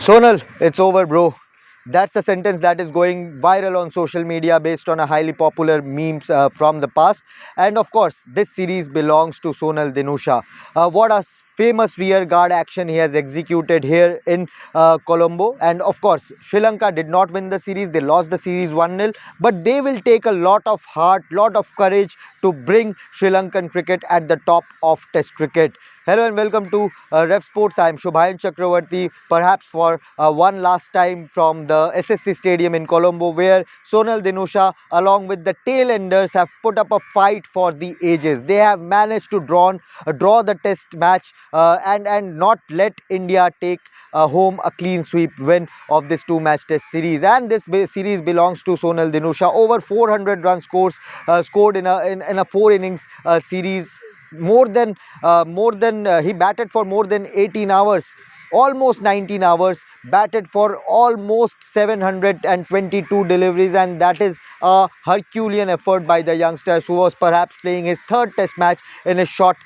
Sonal, it's over, bro. That's a sentence that is going viral on social media based on a highly popular memes from the past. And of course, this series belongs to Sonal Dinusha. What a famous rear guard action he has executed here in Colombo. And of course, Sri Lanka did not win the series. They lost the series 1-0. But they will take a lot of heart, lot of courage to bring Sri Lankan cricket at the top of Test cricket. Hello and welcome to Revsportz. I am Shubhayan Chakravarti, perhaps for one last time from the SSC Stadium in Colombo, where Sonel Dinusha, along with the tail-enders, have put up a fight for the ages. They have managed to draw the test match and not let India take home a clean sweep win of this two-match test series. And this series belongs to Sonel Dinusha. Over 400 runs scored in a four innings series. He batted for more than 18 hours, almost 19 hours, batted for almost 722 deliveries, and that is a Herculean effort by the youngsters, who was perhaps playing his third test match in his short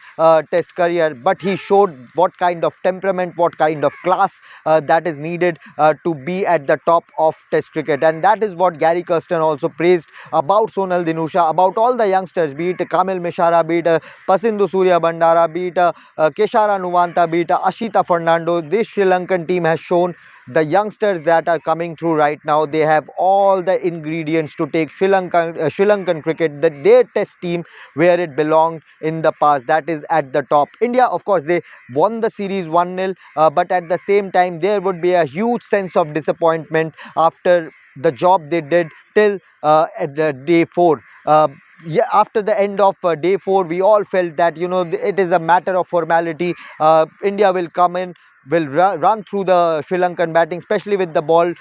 test career. But he showed what kind of temperament, what kind of class that is needed to be at the top of test cricket. And that is what Gary Kirsten also praised about Sonal Dinusha, about all the youngsters, be it Kamil Mishara, be it Pasindu Surya Bandara, be it Keshara Nuvanta, be it Ashita Fernando. This Sri Lankan team has shown the youngsters that are coming through right now. They have all the ingredients to take Sri Lankan cricket, their test team, where it belonged in the past, that is at the top. India, of course, they won the series 1-0, but at the same time there would be a huge sense of disappointment after the job they did till at day 4. Yeah, after the end of day 4, we all felt that it is a matter of formality. India will come in, will run through the Sri Lankan batting, especially with the ball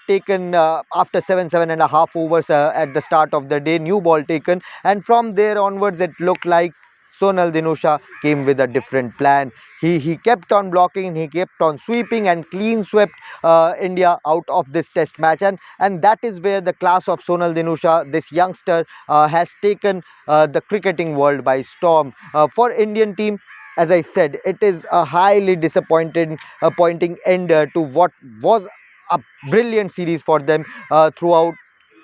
taken after 7.5 overs at the start of the day, new ball taken, and from there onwards it looked like Sonal Dinusha came with a different plan. He kept on blocking, he kept on sweeping and clean swept India out of this test match, and that is where the class of Sonal Dinusha, this youngster, has taken the cricketing world by storm. For Indian team, as I said, it is a highly pointing end to what was a brilliant series for them throughout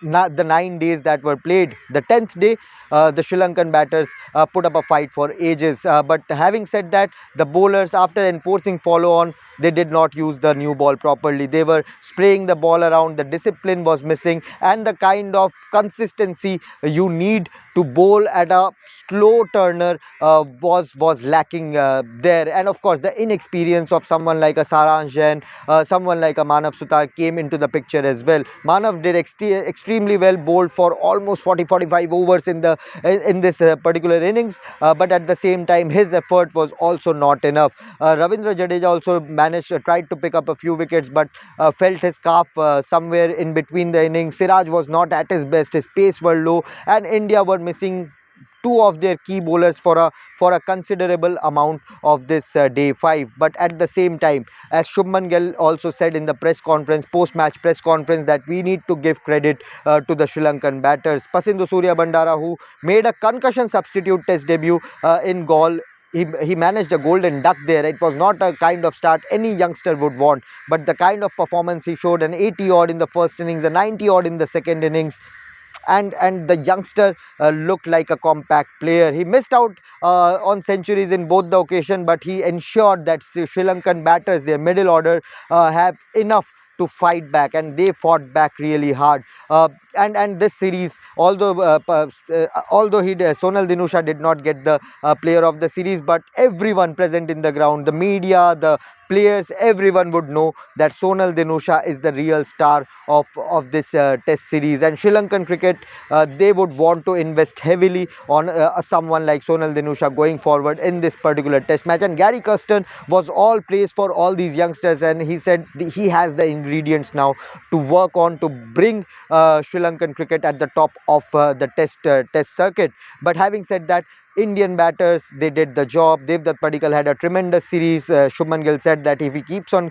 the 9 days that were played. The 10th day, the Sri Lankan batters put up a fight for ages. But having said that, the bowlers, after enforcing follow on, they did not use the new ball properly. They were spraying the ball around. The discipline was missing, and the kind of consistency you need to bowl at a slow turner was lacking there. And of course, the inexperience of someone like a Saransh Jain, someone like a Manav Sutar came into the picture as well. Manav did extremely well, bowled for almost 40-45 overs in this particular innings, but at the same time his effort was also not enough. Ravindra Jadeja also tried to pick up a few wickets, but felt his calf somewhere in between the innings. Siraj was not at his best, his pace were low, and India were missing two of their key bowlers for a considerable amount of this day 5. But at the same time, as Shubman Gill also said in the post-match press conference, that we need to give credit to the Sri Lankan batters. Pasindu Surya Bandara, who made a concussion substitute test debut in Galle, he managed a golden duck there. It was not a kind of start any youngster would want, but the kind of performance he showed, an 80 odd in the first innings, a 90 odd in the second innings, and the youngster looked like a compact player. He missed out on centuries in both the occasion, but he ensured that Sri Lankan batters, their middle order, have enough to fight back, and they fought back really hard. And this series, although Sonal Dinusha did not get the player of the series, but everyone present in the ground, the media, the players, everyone would know that Sonal Dinusha is the real star of this test series. And Sri Lankan cricket, they would want to invest heavily on someone like Sonal Dinusha going forward in this particular test match. And Gary Kirsten was all praised for all these youngsters, and he said he has the ingredients now to work on to bring Sri Lankan cricket at the top of the test circuit. But having said that, Indian batters, they did the job. Devdutt Padikkal had a tremendous series. Shubman Gill said that if he keeps on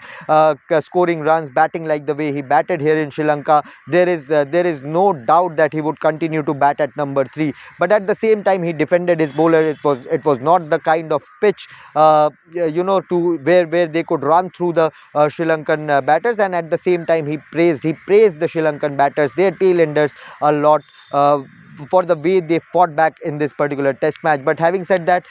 scoring runs, batting like the way he batted here in Sri Lanka, there is no doubt that he would continue to bat at number 3. But at the same time, he defended his bowler. It was not the kind of pitch, to where they could run through the Sri Lankan batters. And at the same time, he praised the Sri Lankan batters, their tail-enders, a lot. For the way they fought back in this particular test match. But having said that,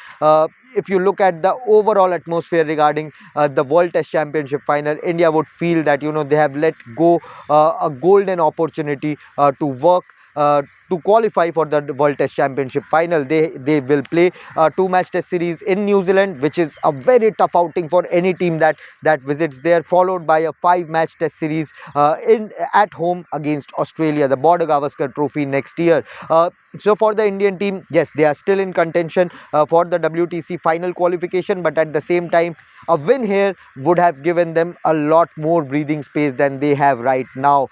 if you look at the overall atmosphere regarding the World Test Championship final, India would feel that they have let go a golden opportunity to work, to qualify for the World Test Championship final. They will play a 2-match test series in New Zealand, which is a very tough outing for any team that visits there, followed by a 5-match test series in at home against Australia, the Border Gavaskar Trophy next year. So for the Indian team, yes, they are still in contention for the WTC final qualification, but at the same time, a win here would have given them a lot more breathing space than they have right now.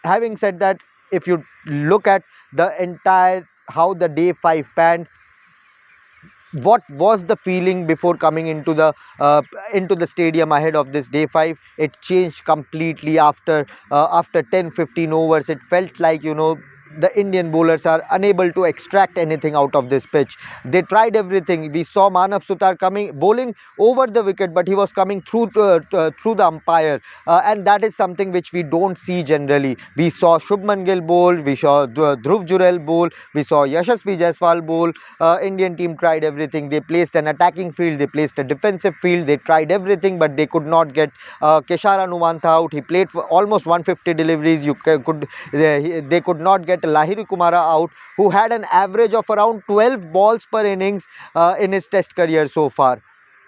Having said that, if you look at the entire how the day 5 panned, what was the feeling before coming into the stadium ahead of this day 5? It changed completely after 10-15 overs. It felt like the Indian bowlers are unable to extract anything out of this pitch. They tried everything. We saw Manav Sutar coming bowling over the wicket, but he was coming through through the umpire, and that is something which we don't see generally. We saw Shubman Gill bowl, we saw Dhruv Jurel bowl, we saw Yashasvi Jaiswal bowl. Indian team tried everything. They placed an attacking field, they placed a defensive field, they tried everything, but they could not get Keshara Nuvantha out. He played for almost 150 deliveries. They could not get Lahiri Kumara out, who had an average of around 12 balls per innings in his test career so far.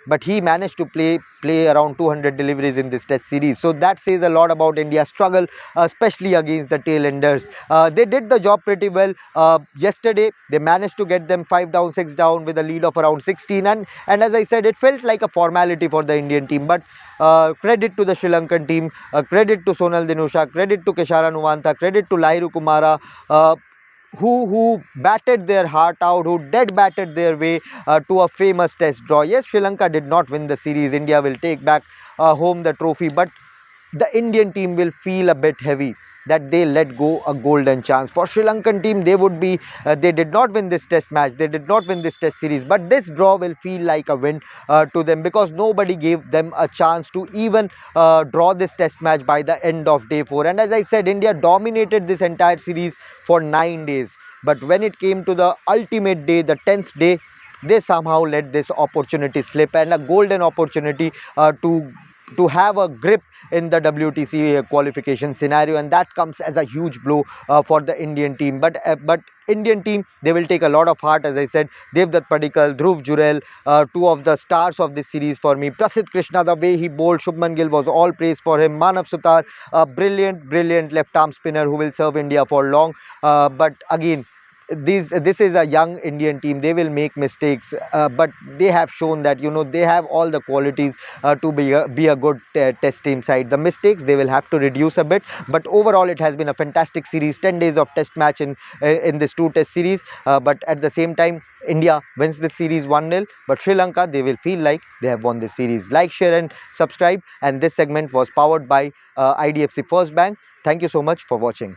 But he managed to play around 200 deliveries in this test series. So that says a lot about India's struggle, especially against the tail-enders. They did the job pretty well. Yesterday, they managed to get them 5 down, 6 down with a lead of around 16. And as I said, it felt like a formality for the Indian team. But credit to the Sri Lankan team, credit to Sonal Dinusha, credit to Keshara Nuvantha, credit to Lahiru Kumara, who batted their heart out, who dead batted their way to a famous test draw. Yes, Sri Lanka did not win the series. India will take back home the trophy, but the Indian team will feel a bit heavy that they let go a golden chance. For Sri Lankan team, they did not win this test match, they did not win this test series, but this draw will feel like a win to them, because nobody gave them a chance to even draw this test match by the end of day 4. And as I said, India dominated this entire series for 9 days, but when it came to the ultimate day, the 10th day, they somehow let this opportunity slip, and a golden opportunity to have a grip in the WTC qualification scenario, and that comes as a huge blow for the Indian team. But Indian team, they will take a lot of heart. As I said, Devdutt Padikkal, Dhruv Jurel, 2 of the stars of this series for me. Prasidh Krishna, the way he bowled, Shubman Gill was all praise for him. Manav Sutar, a brilliant left arm spinner who will serve India for long. But again, this is a young Indian team. They will make mistakes, but they have shown that they have all the qualities to be a good test team side. The mistakes, they will have to reduce a bit, but overall it has been a fantastic series. 10 days of test match in this 2 test series, but at the same time, India wins the series 1-0, but Sri Lanka, they will feel like they have won this series. Like, share and subscribe. And this segment was powered by IDFC First Bank. Thank you so much for watching.